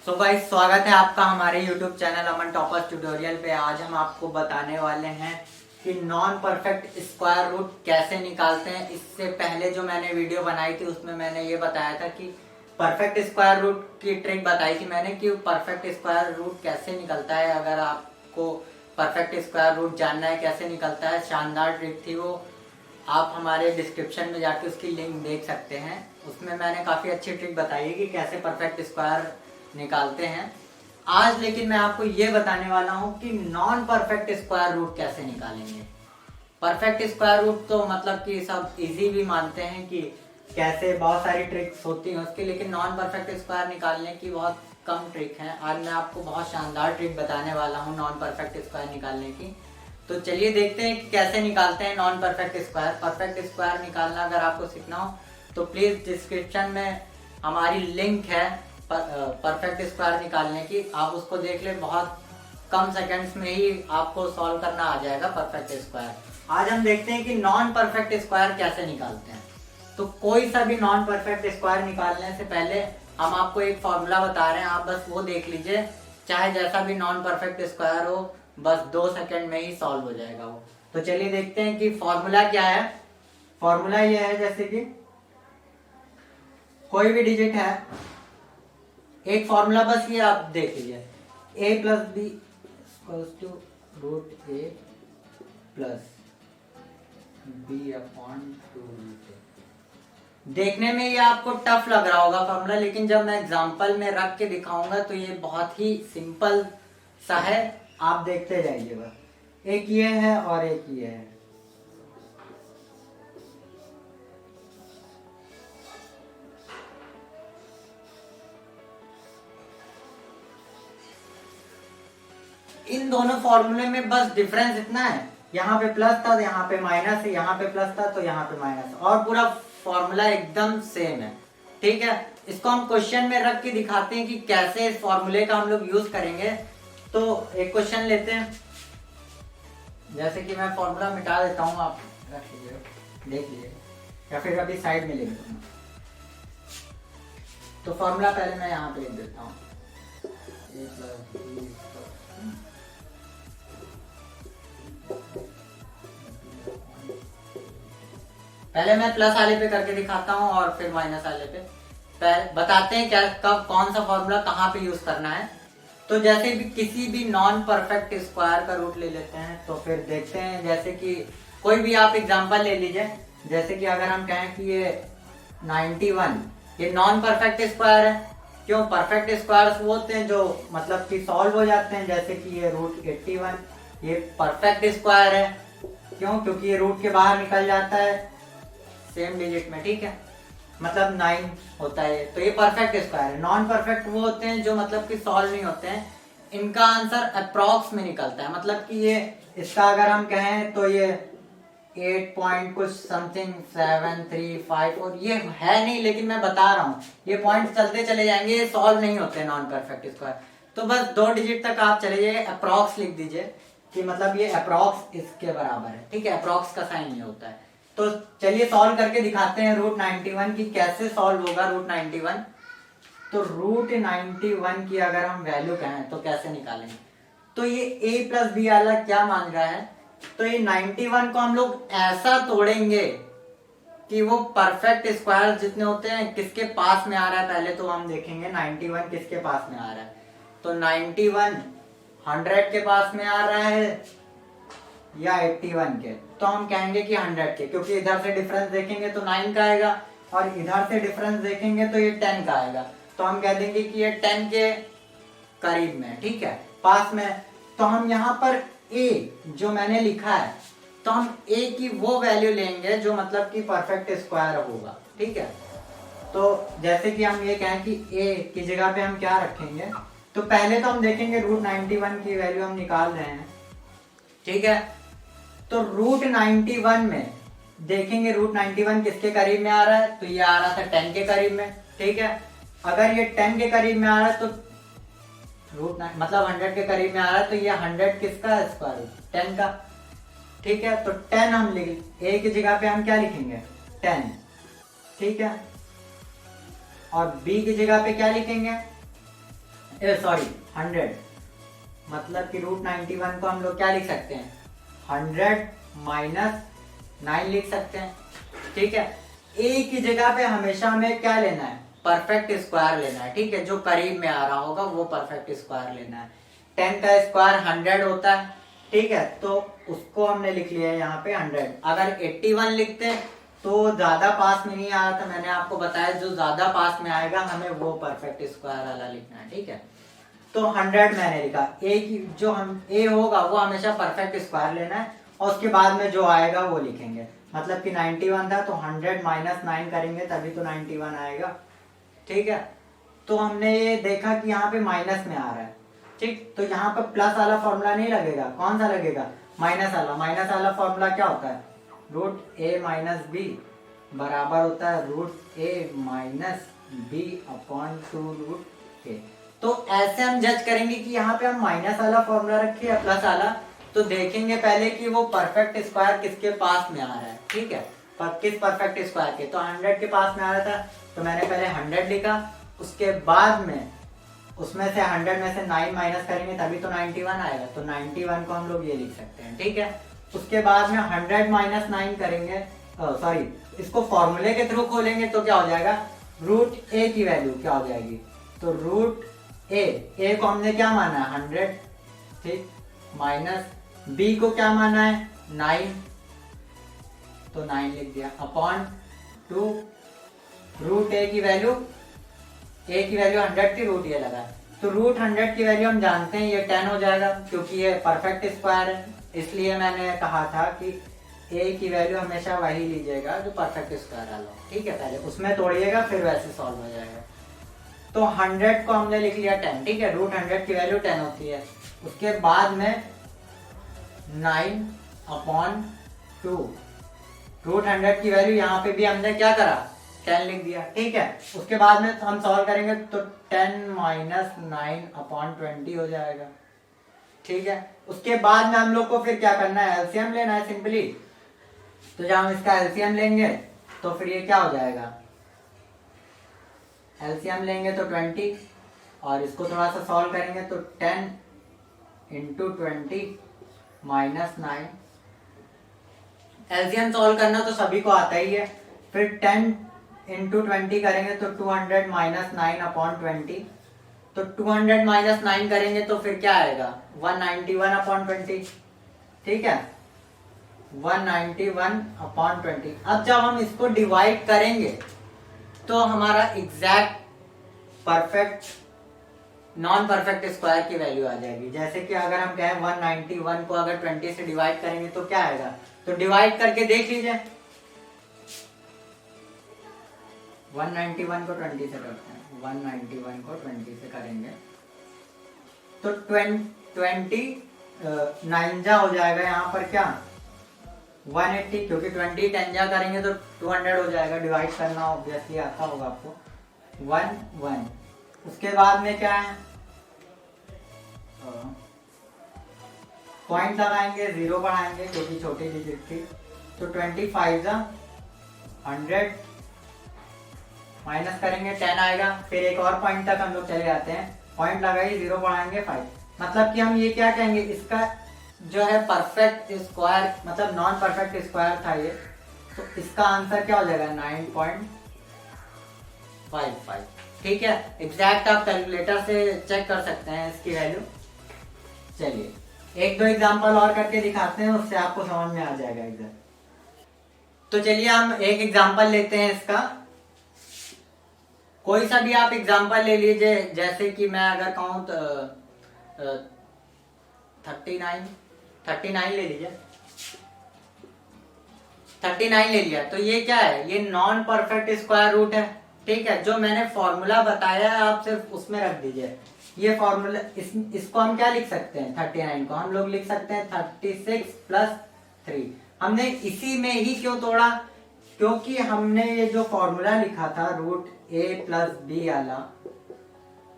So guys, स्वागत है आपका हमारे YouTube चैनल अमन टॉपर्स ट्यूटोरियल पे। आज हम आपको बताने वाले हैं कि नॉन परफेक्ट स्क्वायर रूट कैसे निकालते हैं। इससे पहले जो मैंने वीडियो बनाई थी उसमें मैंने ये बताया था कि परफेक्ट स्क्वायर रूट की ट्रिक बताई थी मैंने कि परफेक्ट स्क्वायर रूट कैसे निकलता है। अगर आपको परफेक्ट स्क्वायर रूट जानना है कैसे निकलता है, शानदार ट्रिक थी वो। आप हमारे डिस्क्रिप्शन में जाके उसकी लिंक देख सकते हैं। उसमें मैंने काफ़ी अच्छी ट्रिक बताई है कि कैसे परफेक्ट स्क्वायर निकालते हैं। आज लेकिन मैं आपको ये बताने वाला हूँ कि नॉन परफेक्ट स्क्वायर रूट कैसे निकालेंगे। परफेक्ट स्क्वायर रूट तो मतलब कि सब इजी भी मानते हैं कि कैसे बहुत सारी ट्रिक्स होती हैं उसकी, लेकिन नॉन परफेक्ट स्क्वायर निकालने की बहुत कम ट्रिक है। आज मैं आपको बहुत शानदार ट्रिक बताने वाला हूँ नॉन परफेक्ट स्क्वायर निकालने की। तो चलिए देखते हैं कि कैसे निकालते हैं non perfect square. Perfect square निकालना अगर आपको सीखना हो तो प्लीज़ डिस्क्रिप्शन में हमारी लिंक है परफेक्ट स्क्वायर निकालने की, आप उसको देख ले। बहुत कम सेकंड्स में ही आपको सॉल्व करना आ जाएगा परफेक्ट स्क्वायर। आज हम देखते हैं कि नॉन परफेक्ट स्क्वायर कैसे निकालते हैं। तो कोई सा भी नॉन परफेक्ट स्क्वायर निकालने से पहले हम आपको एक फॉर्मूला बता रहे हैं, आप बस वो देख लीजिए। चाहे जैसा भी नॉन परफेक्ट स्क्वायर हो, बस 2 सेकंड में ही सॉल्व हो जाएगा वो। तो चलिए देखते हैं कि फॉर्मूला क्या है। फॉर्मूला ये है, जैसे कि कोई भी डिजिट है, एक फॉर्मूला बस ये आप देख लीजिए, a plus B two root A plus B upon two root A. देखने में ये आपको टफ लग रहा होगा फॉर्मूला, लेकिन जब मैं एग्जांपल में रख के दिखाऊंगा तो ये बहुत ही सिंपल सा है। आप देखते जाइए बस। एक ये है और एक ये है। इन दोनों फॉर्मूले में बस डिफरेंस इतना है, यहाँ पे प्लस था, यहाँ पे माइनस है, यहाँ पे प्लस था तो यहाँ पे माइनस, और पूरा फॉर्मूला एकदम सेम है। ठीक है, इसको हम क्वेश्चन में रख के दिखाते हैं कि कैसे इस फॉर्मूले का हम लोग यूज करेंगे। तो एक क्वेश्चन लेते हैं, जैसे कि मैं फॉर्मूला मिटा देता हूँ, आप रख लीजिए, देख लीजिए, या फिर अभी साइड में लिख दूंगा। तो फॉर्मूला पहले मैं यहाँ पे लिख देता हूँ, पहले मैं प्लस वाले पे करके दिखाता हूँ और फिर माइनस वाले पे बताते हैं क्या कब कौन सा फॉर्मूला कहाँ पे यूज करना है। तो जैसे भी किसी भी नॉन परफेक्ट स्क्वायर का रूट ले लेते हैं, तो फिर देखते हैं। जैसे कि कोई भी आप एग्जांपल ले लीजिए, जैसे कि अगर हम कहें कि ये 91, ये नॉन परफेक्ट स्क्वायर है। क्यों? परफेक्ट स्क्वायर्स वो होते हैं जो मतलब कि सॉल्व हो जाते हैं, जैसे कि ये रूट 81, ये परफेक्ट स्क्वायर है। क्यों? क्योंकि ये रूट के बाहर निकल जाता है सेम डिजिट में। ठीक है, मतलब 9 होता है, तो ये परफेक्ट स्क्वायर है। नॉन परफेक्ट वो होते हैं जो मतलब कि सॉल्व नहीं होते हैं, इनका आंसर अप्रॉक्स में निकलता है। मतलब कि ये इसका अगर हम कहें तो ये 8 पॉइंट कुछ समथिंग 735, और ये है नहीं, लेकिन मैं बता रहा हूँ ये पॉइंट चलते चले जाएंगे, ये सॉल्व नहीं होते नॉन परफेक्ट स्क्वायर। तो बस 2 डिजिट तक आप चले जाइए, अप्रॉक्स लिख दीजिए कि मतलब ये अप्रॉक्स इसके बराबर है। ठीक है, अप्रॉक्स का साइन ये होता है। तो चलिए सॉल्व करके दिखाते हैं रूट 91 की कैसे सॉल्व होगा रूट 91। तो रूट 91 की अगर हम वैल्यू कहें तो कैसे निकालेंगे। तो ये a प्लस बी वाला क्या मान रहा है, तो ये 91 को हम लोग ऐसा तोड़ेंगे कि वो परफेक्ट स्क्वायर जितने होते हैं किसके पास में आ रहा है। पहले तो हम देखेंगे 91 किसके पास में आ रहा है। तो 91 100 के पास में आ रहा है या 81 के, तो हम कहेंगे कि 100 के, क्योंकि इधर से डिफरेंस देखेंगे तो 9 का आएगा और इधर से डिफरेंस देखेंगे तो ये 10 का आएगा। तो हम कह देंगे कि ये 10 के करीब में, ठीक है, पास में। तो हम यहाँ पर a जो मैंने लिखा है, तो हम a की वो वैल्यू लेंगे जो मतलब कि परफेक्ट स्क्वायर होगा। ठीक है, तो जैसे कि हम ये कहें कि a की जगह पे हम क्या रखेंगे, तो पहले तो हम देखेंगे रूट 91 की वैल्यू हम निकाल रहे हैं। ठीक है, तो रूट 91 में देखेंगे रूट 91 किसके करीब में आ रहा है, तो ये आ रहा था 10 के करीब में। ठीक है, अगर ये 10 के करीब में आ रहा है तो रूट मतलब 100 के करीब में आ रहा है, तो ये 100 किसका स्क्वायर रूट 10 का। ठीक है, तो 10 हम लिख, a की जगह पे हम क्या लिखेंगे 10। ठीक है, और b की जगह पे क्या लिखेंगे सॉरी 100, मतलब कि रूट 91 को हम लोग क्या लिख सकते हैं, 100 माइनस 9 लिख सकते हैं। ठीक है, ए की जगह पे हमेशा हमें क्या लेना है, परफेक्ट स्क्वायर लेना है। ठीक है, जो करीब में आ रहा होगा वो परफेक्ट स्क्वायर लेना है। 10 का स्क्वायर 100 होता है। ठीक है, तो उसको हमने लिख लिया है यहाँ पे 100। अगर 81 लिखते तो ज्यादा पास में नहीं आ रहा था, मैंने आपको बताया जो ज्यादा पास में आएगा हमें वो परफेक्ट स्क्वायर वाला लिखना है। ठीक है, तो 100 मैंने लिखा। ए की जो हम ए होगा वो हमेशा परफेक्ट स्क्वायर लेना है और उसके बाद में जो आएगा वो लिखेंगे। मतलब कि 91 था तो 100 माइनस 9 करेंगे तभी तो 91 आएगा। ठीक है, तो हमने ये देखा कि यहाँ पे माइनस में आ रहा है। ठीक, तो यहाँ पर प्लस वाला फॉर्मूला नहीं लगेगा, कौन सा लगेगा, माइनस वाला। माइनस वाला फॉर्मूला क्या होता है, रूट ए माइनस बी बराबर होता है रूट ए माइनस बी अपॉन 2 रूट ए। तो ऐसे हम जज करेंगे कि यहाँ पे हम माइनस वाला फॉर्मूला रखे या प्लस वाला, तो देखेंगे पहले कि वो परफेक्ट स्क्वायर किसके पास में आ रहा है। ठीक है, किस परफेक्ट स्क्वायर के, तो 100 के पास में आ रहा था तो मैंने पहले 100 लिखा। उसके बाद में उसमें से 100 में से 9 माइनस करेंगे तभी तो 91 आएगा, तो 91 को हम लोग ये लिख सकते हैं। ठीक है, उसके बाद में 100 माइनस 9 करेंगे, सॉरी इसको फॉर्मूले के थ्रू खोलेंगे तो क्या हो जाएगा, रूट ए की वैल्यू क्या हो जाएगी, तो रूट ए को हमने क्या माना है 100। ठीक, माइनस बी को क्या माना है 9, तो 9 लिख दिया अपॉन 2 रूट ए की वैल्यू 100 थी, रूट ये लगा, तो रूट 100 की वैल्यू हम जानते हैं ये 10 हो जाएगा क्योंकि ये परफेक्ट स्क्वायर है। इसलिए मैंने कहा था कि ए की वैल्यू हमेशा वही लीजिएगा जो परफेक्ट स्क्वायर वाला हो। ठीक है, पहले उसमें तोड़िएगा फिर वैसे सॉल्व हो जाएगा। तो 100 को हमने लिख लिया 10। ठीक है, रूट 100 की वैल्यू 10 होती है। उसके बाद में 9 अपॉन 2 रूट 100 की वैल्यू यहाँ पे भी हमने क्या करा 10 लिख दिया। ठीक है, उसके बाद में हम सॉल्व करेंगे तो 10 माइनस 9 अपॉन 20 हो जाएगा। ठीक है, उसके बाद में हम लोग को फिर क्या करना है, एलसीएम लेना है सिंपली। तो जब हम इसका एलसीएम लेंगे तो फिर ये क्या हो जाएगा, एलसीएम लेंगे तो 20 और इसको थोड़ा सा सॉल्व करेंगे तो 10 इंटू 20 माइनस 9। एलसीएम सॉल्व करना तो सभी को आता ही है। फिर 10 इंटू 20 करेंगे तो 200 माइनस 9 अपॉन 20, तो 200 माइनस 9 करेंगे तो फिर क्या आएगा 191 अपॉन 20। ठीक है, 191 अपॉन 20। अब जब हम इसको डिवाइड करेंगे तो हमारा exact perfect non perfect square की वैल्यू आ जाएगी। जैसे कि अगर हम कहें 191 को अगर 20 से डिवाइड करेंगे तो क्या आएगा, तो डिवाइड करके देख लीजिए। 191 को 20 से करते हैं, 191 को 20 से करेंगे तो 9 जा हो जाएगा यहाँ पर क्या 180, क्योंकि 20 10 जा करेंगे तो 200 हो जाएगा। डिवाइड करना ऑब्वियसली आता होगा आपको। 1 उसके बाद में क्या है, पॉइंट लगाएंगे, 0 बढ़ाएंगे क्योंकि छोटी डिजिट थी, तो 25 जा 100 माइनस करेंगे 10 आएगा। फिर एक और पॉइंट तक हम लोग चले जाते हैं, पॉइंट लगाइए 0 बढ़ाएंगे 5। मतलब कि हम ये क्या कहेंगे, इसका जो है परफेक्ट स्क्वायर मतलब नॉन परफेक्ट स्क्वायर था ये, तो इसका आंसर क्या हो जाएगा 9.55। ठीक है, एग्जैक्ट आप कैलकुलेटर से चेक कर सकते हैं इसकी वैल्यू। चलिए एक दो एग्जांपल और करके दिखाते हैं, उससे आपको समझ में आ जाएगा एग्जैक्ट। तो चलिए हम एक एग्जांपल लेते हैं इसका, कोई सा भी आप एग्जांपल ले लीजिए। जैसे कि मैं अगर कहूँ तो 39 ले लीजिए, 39 ले लिया तो ये क्या है, ये नॉन परफेक्ट स्क्वायर रूट है। ठीक है, जो मैंने फॉर्मूला बताया है आप सिर्फ उसमें रख दीजिए। ये फॉर्मूला इसको हम क्या लिख सकते हैं, 39 को हम लोग लिख सकते हैं 36 प्लस 3। हमने इसी में ही क्यों तोड़ा, क्योंकि हमने ये जो फॉर्मूला लिखा था रूट ए प्लस बी वाला,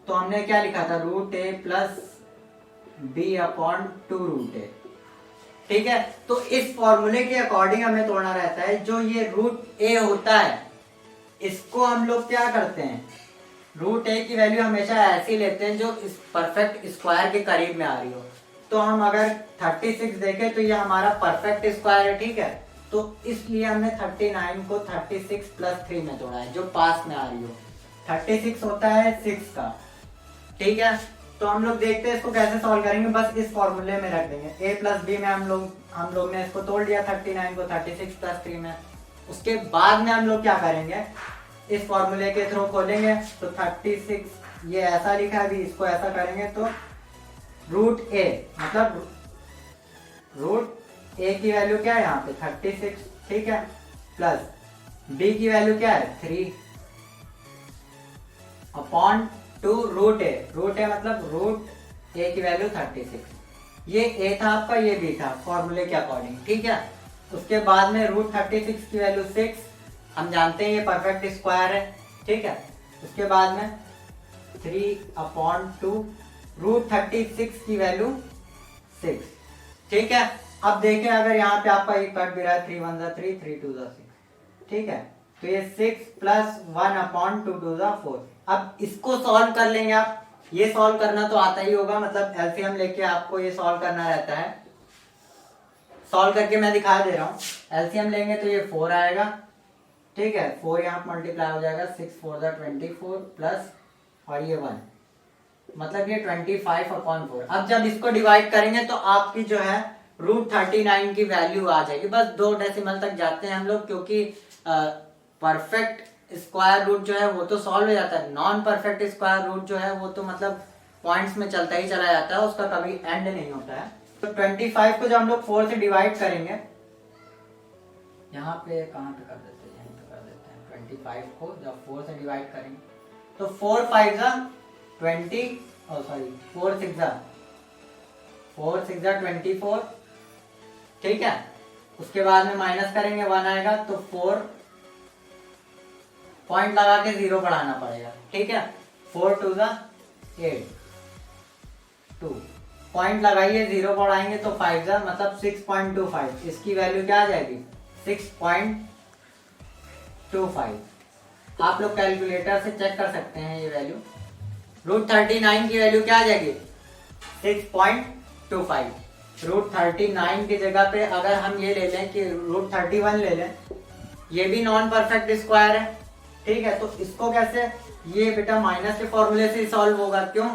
तो हमने क्या लिखा था root A plus B upon 2 root ए। ठीक है, तो इस फॉर्मूले के अकॉर्डिंग हमें तोड़ना रहता है। जो ये रूट ए होता है इसको हम लोग क्या करते हैं, रूट ए की वैल्यू हमेशा ऐसी लेते हैं जो इस परफेक्ट स्क्वायर के करीब में आ रही हो। तो हम अगर 36 देखें तो ये हमारा परफेक्ट स्क्वायर है, ठीक है। तो इसलिए हमने 39 को 36 प्लस 3 में जोड़ा है जो पास में आ रही हो। 36 होता है 6 का, ठीक है। तो हम लोग देखते हैं इसको कैसे सॉल्व करेंगे, बस इस फॉर्मूले में रख देंगे। a प्लस बी में हम लोग ने इसको तोड़ दिया 39 को 36 प्लस 3 में। उसके बाद में हम लोग क्या करेंगे, इस फॉर्मूले के थ्रू खोलेंगे तो 36 ये ऐसा लिखा है, अभी इसको ऐसा करेंगे तो रूट ए, मतलब रूट ए की वैल्यू क्या है यहाँ पे 36, ठीक है, प्लस बी की वैल्यू क्या है 3 अपॉन 2 रूट ए मतलब रूट ए की वैल्यू 36। ये ए था आपका, ये बी था फॉर्मूले के अकॉर्डिंग, ठीक है। उसके बाद में रूट 36 की वैल्यू 6, हम जानते हैं ये परफेक्ट स्क्वायर है, ठीक है। उसके बाद में 3 अपॉन 2 रूट 36 की वैल्यू 6, ठीक है। अब देखें अगर यहाँ पे आपका ये कट भी रहा है 3 1 जा 3 3 2 जा 6, ठीक है। तो ये 6 प्लस 1 अपॉन 2 2 जा 4। अब इसको सॉल्व कर लेंगे आप, ये सॉल्व करना तो आता ही होगा, मतलब एलसीएम लेके आपको ये सॉल्व करना रहता है। सॉल्व करके मैं दिखा दे रहा हूँ। एलसीएम लेंगे तो ये 4 आएगा, ठीक है। 4 यहाँ मल्टीप्लाई हो जाएगा, 6 4 जा 24 प्लस और ये 1, मतलब ये 25 अपॉन 4। अब जब इसको डिवाइड करेंगे तो आपकी जो है रूट 39 की वैल्यू आ जाएगी। बस 2 डेसिमल तक जाते हैं हम लोग, क्योंकि परफेक्ट स्क्वायर रूट जो है वो तो सॉल्व हो जाता है, नॉन परफेक्ट स्क्वायर रूट जो है वो तो मतलब पॉइंट्स में चलता ही चला जाता है, उसका कभी एंड नहीं होता है। तो 25 को जब हम लोग 4 से डिवाइड करेंगे, यहाँ पे कहाँ पे कर देते हैं, यहीं पे कर देते हैं। 25 को जब 4 से डिवाइड करेंगे तो 4 5 जा 20, सॉरी 4 6 जा 24, ठीक है। उसके बाद में माइनस करेंगे 1 आएगा, तो 4 पॉइंट लगा के 0 बढ़ाना पड़ेगा, ठीक है। 4 2 जा 8 2 पॉइंट लगाइए 0 बढ़ाएंगे तो 5 जा मतलब 6.25, इसकी वैल्यू क्या आ जाएगी 6.25। आप लोग कैलकुलेटर से चेक कर सकते हैं ये वैल्यू। रूट 39 की वैल्यू क्या आ जाएगी 6.25। रूट 39 की जगह पे अगर हम ये ले लें कि रूट 31 ले लें, ये भी नॉन परफेक्ट स्क्वायर है, ठीक है। तो इसको कैसे, ये बेटा माइनस के फॉर्मूले से सॉल्व होगा। क्यों,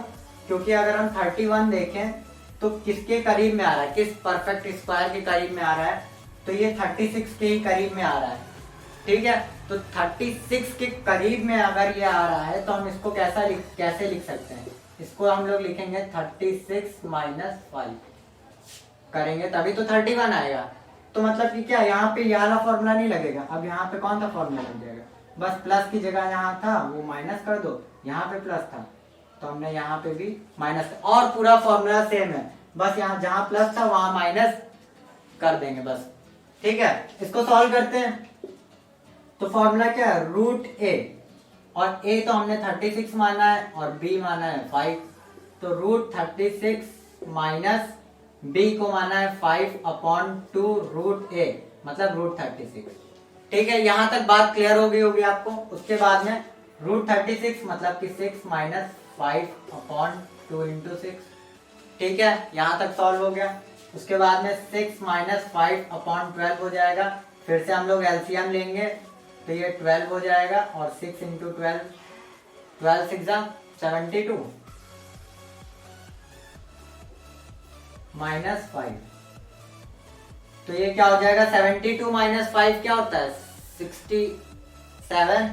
क्योंकि अगर हम 31 देखें तो किसके करीब में आ रहा है, किस परफेक्ट स्क्वायर के करीब में आ रहा है, तो ये 36 के ही करीब में आ रहा है, ठीक है। तो 36 के करीब में अगर ये आ रहा है तो हम इसको कैसे लिख सकते हैं, इसको हम लोग लिखेंगे 36 माइनस 5 करेंगे तभी तो 31 आएगा। तो मतलब कि क्या यहाँ पे ये वाला फॉर्मूला नहीं लगेगा, अब यहाँ पे कौन सा फॉर्मूला लग जाएगा, बस प्लस की जगह यहाँ था वो माइनस कर दो, यहाँ पे प्लस था तो हमने यहाँ पे भी माइनस, और पूरा फॉर्मूला सेम है, बस यहाँ जहाँ प्लस था वहां माइनस कर देंगे बस, ठीक है। इसको सॉल्व करते हैं तो फॉर्मूला क्या है रूट ए, और ए तो हमने 36 माना है और बी माना है 5, तो रूट 36 माइनस बी को माना है 5 अपॉन 2 रूट ए मतलब रूट 36, ठीक है। यहां तक बात क्लियर हो गई होगी आपको। उसके बाद में रूट 36 मतलब कि 6 माइनस 5 अपॉन 2 इंटू 6, ठीक है, यहां तक सॉल्व हो गया। उसके बाद में 6 माइनस 5 अपॉन 12 हो जाएगा, फिर से हम लोग एलसीएम लेंगे तो ये 12 हो जाएगा, और 6 इंटू 12 12 6 जा 72 माइनस 5, तो ये क्या हो जाएगा 72 माइनस 5 क्या होता है 67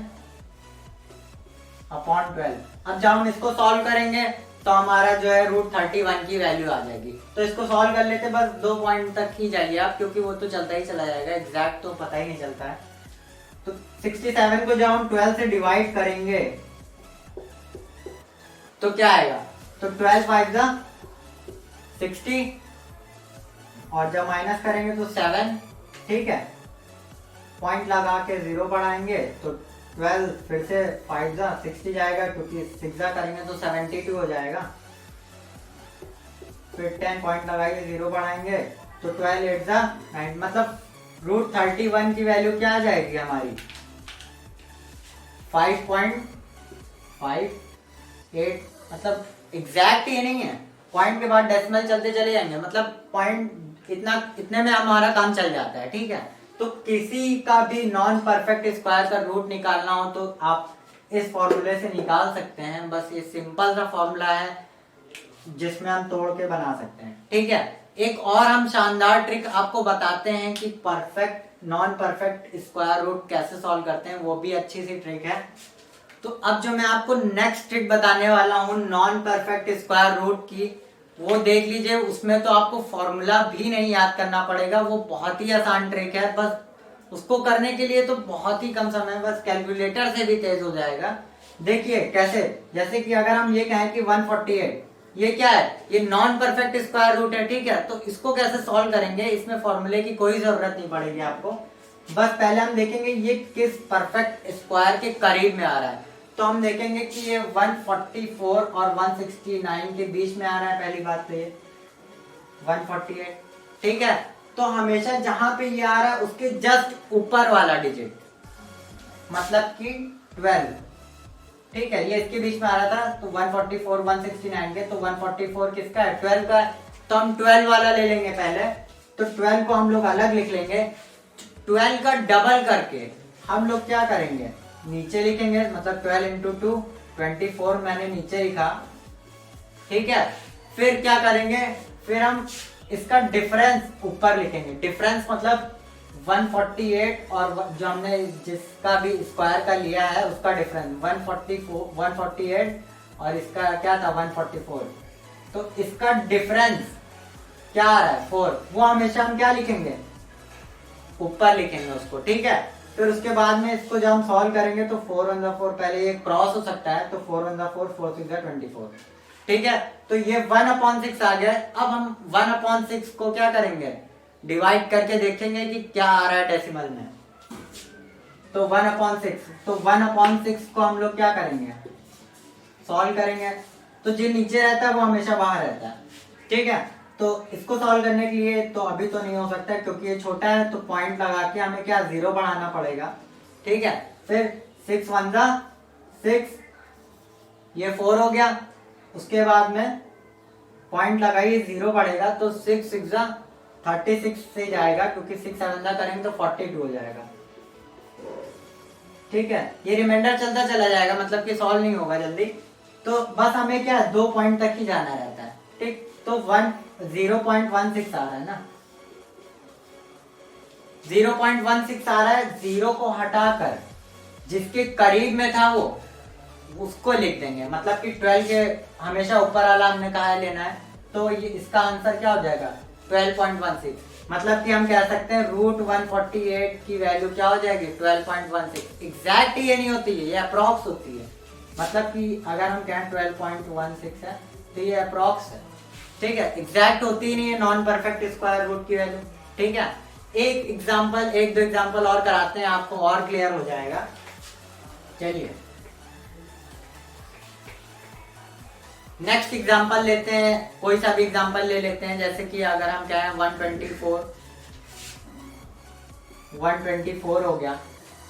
अपॉन 12। अब जब हम इसको सॉल्व करेंगे तो हमारा जो है रूट 31 की वैल्यू आ जाएगी। तो इसको सॉल्व कर लेते, बस 2 पॉइंट तक ही जाइए आप, क्योंकि वो तो चलता ही चला जाएगा, एग्जैक्ट तो पता ही नहीं चलता है। तो 67 को जब हम 12 से डिवाइड करेंगे तो क्या आएगा, तो 12 5 जा 60, और जब माइनस करेंगे तो 7, ठीक है। पॉइंट लगा के 0 बढ़ाएंगे तो 12 फिर से 5 जा 60 जाएगा, क्योंकि 6 जा करेंगे तो 72 हो जाएगा। फिर 10 पॉइंट लगाइए 0 बढ़ाएंगे तो 12 8 जा 9, मतलब रूट 31 की वैल्यू क्या आ जाएगी हमारी 5 8, मतलब एग्जैक्ट ये नहीं है, पॉइंट के बाद डेसिमल चलते चले जाएंगे, मतलब पॉइंट इतने में हमारा काम चल जाता है। ठीक है, तो किसी का भी नॉन परफेक्ट स्क्वायर का रूट निकालना हो तो आप इस फॉर्मूले से निकाल सकते हैं। बस ये सिंपल सा फॉर्मूला है जिसमें हम तोड़ के बना सकते हैं। ठीक है, एक और हम शानदार ट्रिक आपको बताते हैं कि perfect non perfect square root कैसे सॉल्व करते हैं, वो भी अच्छी सी ट्रिक है। तो अब जो मैं आपको नेक्स्ट ट्रिक बताने वाला हूँ नॉन परफेक्ट स्क्वायर रूट की, वो देख लीजिए। उसमें तो आपको फॉर्मूला भी नहीं याद करना पड़ेगा, वो बहुत ही आसान ट्रिक है। बस उसको करने के लिए तो बहुत ही कम समय, बस कैलकुलेटर से भी तेज हो जाएगा। देखिए कैसे, जैसे कि अगर हम ये कहें कि 148 ये क्या है, ये नॉन परफेक्ट स्क्वायर रूट है। ठीक है, तो इसको कैसे सॉल्व करेंगे, इसमें फॉर्मूले की कोई जरूरत नहीं पड़ेगी आपको। बस पहले हम देखेंगे ये किस परफेक्ट स्क्वायर के करीब में आ रहा है। तो हम देखेंगे कि ये 144 और 169 के बीच में आ रहा है। पहली बात तो ये 148, ठीक है, तो हमेशा जहां पे ये आ रहा है उसके जस्ट ऊपर वाला डिजिट, मतलब कि 12। ठीक है, ये इसके बीच में आ रहा था, तो 144 169 के, तो 144 किसका है, 12 का है। तो हम 12 वाला ले लेंगे पहले, तो 12 को हम लोग अलग लिख लेंगे। 12 का डबल करके हम लोग क्या करेंगे, नीचे लिखेंगे, मतलब 12 इंटू 2 24 मैंने नीचे लिखा। ठीक है, फिर क्या करेंगे, फिर हम इसका डिफरेंस ऊपर लिखेंगे। डिफरेंस मतलब 148 और जो हमने जिसका भी स्क्वायर का लिया है उसका डिफरेंस 148 और इसका क्या था 144, तो इसका डिफरेंस क्या आ रहा है 4, वो हमेशा हम क्या लिखेंगे, ऊपर लिखेंगे उसको। ठीक है, फिर उसके बाद में इसको जब हम सॉल्व करेंगे तो 4 1 4, पहले ये क्रॉस हो सकता है, तो 4 1 4 4 6 24। ठीक है, तो ये 1/6 आ गया। अब हम 1/6 को क्या करेंगे, डिवाइड करके देखेंगे कि क्या आ रहा है डेसिमल में। तो 1/6, तो 1/6 को हम लोग क्या करेंगे, सॉल्व करेंगे। तो जो नीचे रहता है वो हमेशा बाहर रहता है। ठीक है, तो इसको सॉल्व करने के लिए तो अभी तो नहीं हो सकता क्योंकि ये छोटा है, तो पॉइंट लगा के हमें क्या 0 बढ़ाना पड़ेगा। ठीक है, फिर 6 1 6, ये 4 हो गया। उसके बाद में पॉइंट लगाइए, 0 बढ़ेगा, तो 6 6 36 से जाएगा, क्योंकि 6 7 करेंगे तो 42 हो जाएगा। ठीक है, ये रिमाइंडर चलता चला जाएगा, मतलब कि सॉल्व नहीं होगा जल्दी। तो बस हमें क्या 2 पॉइंट तक ही जाना रहता है। ठीक, तो 0.16 आ रहा है ना, 0.16 आ रहा है। 0 को हटाकर जिसके करीब में था वो उसको लिख देंगे, मतलब कि 12 के हमेशा ऊपर वाला हमने कहा है लेना है, तो ये इसका आंसर क्या हो जाएगा 12.16। मतलब कि हम कह सकते हैं रूट 148 की वैल्यू क्या हो जाएगी 12.16। एग्जैक्ट ये नहीं होती है, ये अप्रॉक्स होती है। मतलब कि अगर हम कहें 12.16 है तो ये अप्रॉक्स है। ठीक है, एग्जैक्ट होती ही नहीं है नॉन परफेक्ट स्क्वायर रूट की वैल्यू। ठीक है, एक दो एग्जांपल और कराते हैं, आपको और क्लियर हो जाएगा। चलिए नेक्स्ट एग्जांपल लेते हैं, कोई सा भी एग्जांपल ले लेते हैं। जैसे कि अगर हम कहें 124 हो गया।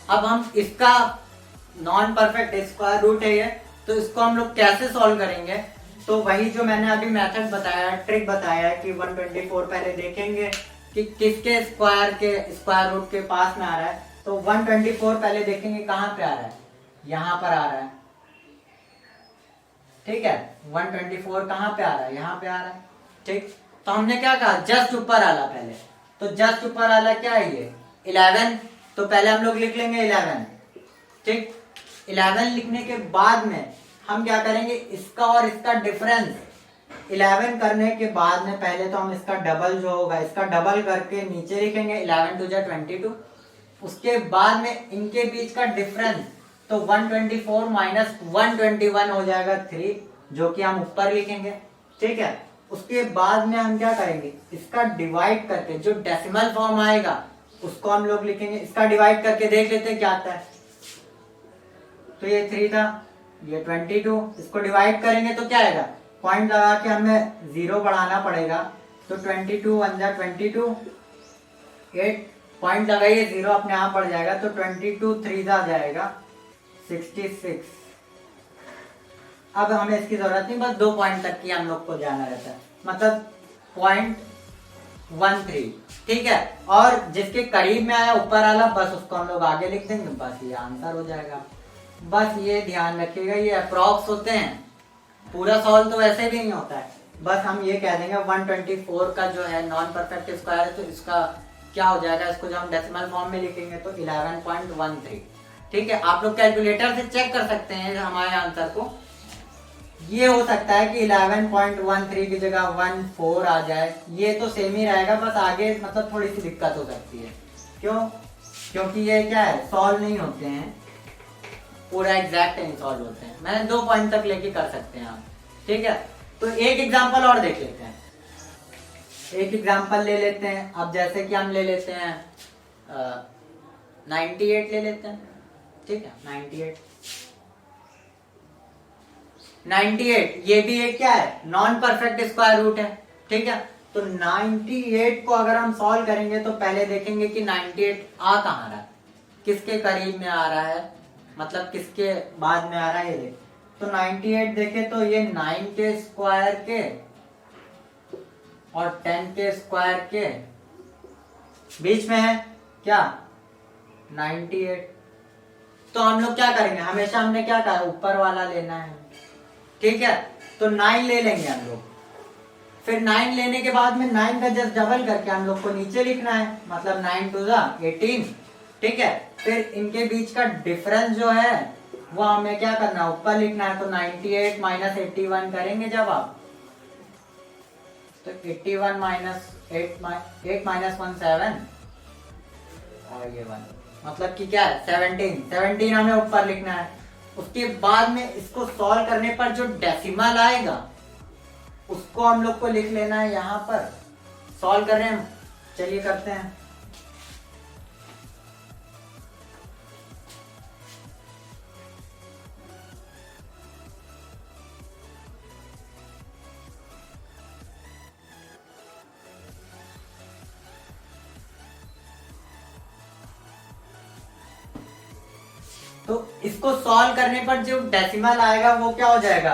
अब हम इसका नॉन परफेक्ट स्क्वायर रूट है ये, तो इसको हम लोग कैसे सॉल्व करेंगे, तो वही जो मैंने अभी मेथड बताया, ट्रिक बताया कि 124 पहले देखेंगे कि किसके स्क्वायर रूट के पास में आ रहा है। तो 124 पहले देखेंगे कहां पे आ रहा है, यहां पर आ रहा है। ठीक है, 124 कहां पे आ रहा है, यहां पे आ रहा है। ठीक, तो हमने क्या कहा जस्ट ऊपर आला पहले, तो जस्ट ऊपर आला क्या है ये 11, तो पहले हम लोग लिख लेंगे 11। ठीक, 11 लिखने के बाद में हम क्या करेंगे, इसका और इसका डिफरेंस 11 करने के बाद में पहले तो हम इसका डबल जो होगा इसका डबल करके नीचे लिखेंगे 11 2 22। उसके बाद में इनके बीच का डिफरेंस तो 124 माइनस 121 हो जाएगा 3, जो कि हम ऊपर लिखेंगे। ठीक है, उसके बाद में हम क्या करेंगे, इसका डिवाइड करके जो डेसिमल फॉर्म आएगा उसको हम लोग लिखेंगे। इसका डिवाइड करके देख लेते हैं क्या आता है। तो ये 3 था, ये 22, इसको डिवाइड करेंगे तो क्या आएगा, पॉइंट लगा के हमें 0 बढ़ाना पड़ेगा। तो 22 1 22, 8 पॉइंट लगाइए 0 अपने आप बढ़ जाएगा, तो 22 3 जा जाएगा 66। अब हमें इसकी जरूरत नहीं, बस 2 पॉइंट तक की हम लोग को जाना रहता है, मतलब 0.13, ठीक है। और जिसके करीब में आया ऊपर वाला, बस उसको हम लोग आगे लिख देंगे, बस ये आंसर हो जाएगा। बस ये ध्यान रखिएगा, ये अप्रॉक्स होते हैं, पूरा सॉल्व तो वैसे भी नहीं होता है। बस हम ये कह देंगे 124 का जो है नॉन परफेक्ट स्क्वायर है, तो इसका क्या हो जाएगा, इसको जब हम डेसिमल फॉर्म में लिखेंगे तो 11.13, ठीक है। आप लोग कैलकुलेटर से चेक कर सकते हैं हमारे आंसर को। ये हो सकता है कि 11.13 की जगह 14 आ जाए, ये तो सेम ही रहेगा, बस आगे मतलब थोड़ी सी दिक्कत हो सकती है। क्यों? क्योंकि ये क्या है, सॉल्व नहीं होते हैं, पूरा एग्जैक्ट नहीं सॉल्व होते हैं। मैंने 2 पॉइंट तक लेके कर सकते हैं आप, ठीक है। तो एक एग्जांपल और देख लेते हैं, एक एग्जांपल ले लेते हैं। अब जैसे कि हम ले लेते हैं 98 ले लेते हैं, ठीक है। 98 ये भी एक क्या है, नॉन परफेक्ट स्क्वायर रूट है, ठीक है। तो 98 को अगर हम सॉल्व करेंगे तो पहले देखेंगे कि 98 आ कहाँ रहा है, किसके करीब में आ रहा है, मतलब किसके बाद में आ रहा है, ये देख। तो 98 देखे तो ये 9 के स्क्वायर के और 10 के स्क्वायर के बीच में है क्या, 98। तो हम लोग क्या करेंगे, हमेशा हमने क्या कहा, ऊपर वाला लेना है, ठीक है। तो 9 ले लेंगे हम लोग, फिर 9 लेने के बाद में 9 का जस्ट डबल करके हम लोग को नीचे लिखना है, मतलब 9 टू 18, ठीक है। फिर इनके बीच का डिफरेंस जो है वो हमें क्या करना है, ऊपर लिखना है। तो 98 माइनस 81 करेंगे जब आप, तो 81 माइनस 8 माइनस 1 7 और ये 1, मतलब कि क्या है 17 हमें ऊपर लिखना है। उसके बाद में इसको सॉल्व करने पर जो डेसिमल आएगा उसको हम लोग को लिख लेना है यहाँ पर। सॉल्व कर रहे हैं, चलिए करते हैं। तो इसको सॉल्व करने पर जो डेसिमल आएगा वो क्या हो जाएगा,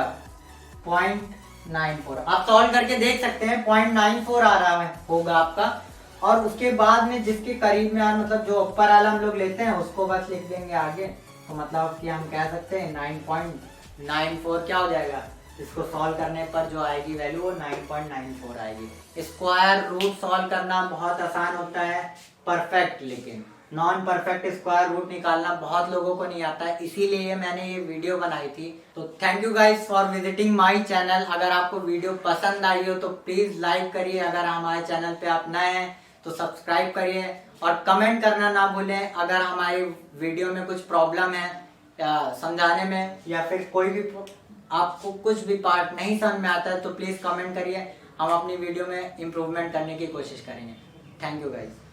0.94। आप सॉल्व करके देख सकते हैं 0.94 आ रहा है होगा आपका। और उसके बाद में जिसके करीब में मतलब जो ऊपर वाला हम लोग लेते हैं उसको बस लिख देंगे आगे। तो मतलब कि हम कह सकते हैं 9.94 क्या हो जाएगा, इसको सॉल्व करने पर जो आएगी वैल्यू वो 9.94 आएगी। स्क्वायर रूट सॉल्व करना बहुत आसान होता है, परफेक्ट, लेकिन नॉन परफेक्ट स्क्वायर रूट निकालना बहुत लोगों को नहीं आता है, इसीलिए मैंने ये वीडियो बनाई थी। तो thank you guys for visiting my channel. अगर आपको वीडियो पसंद आई हो तो प्लीज लाइक करिए, अगर हमारे चैनल पे आप नए हैं तो सब्सक्राइब करिए और कमेंट करना ना भूलें। अगर हमारी वीडियो में कुछ प्रॉब्लम है या समझाने में, या फिर कोई भी आपको कुछ भी पार्ट नहीं समझ में आता है तो प्लीज कमेंट करिए, हम अपनी वीडियो में इम्प्रूवमेंट करने की कोशिश करेंगे। Thank you guys.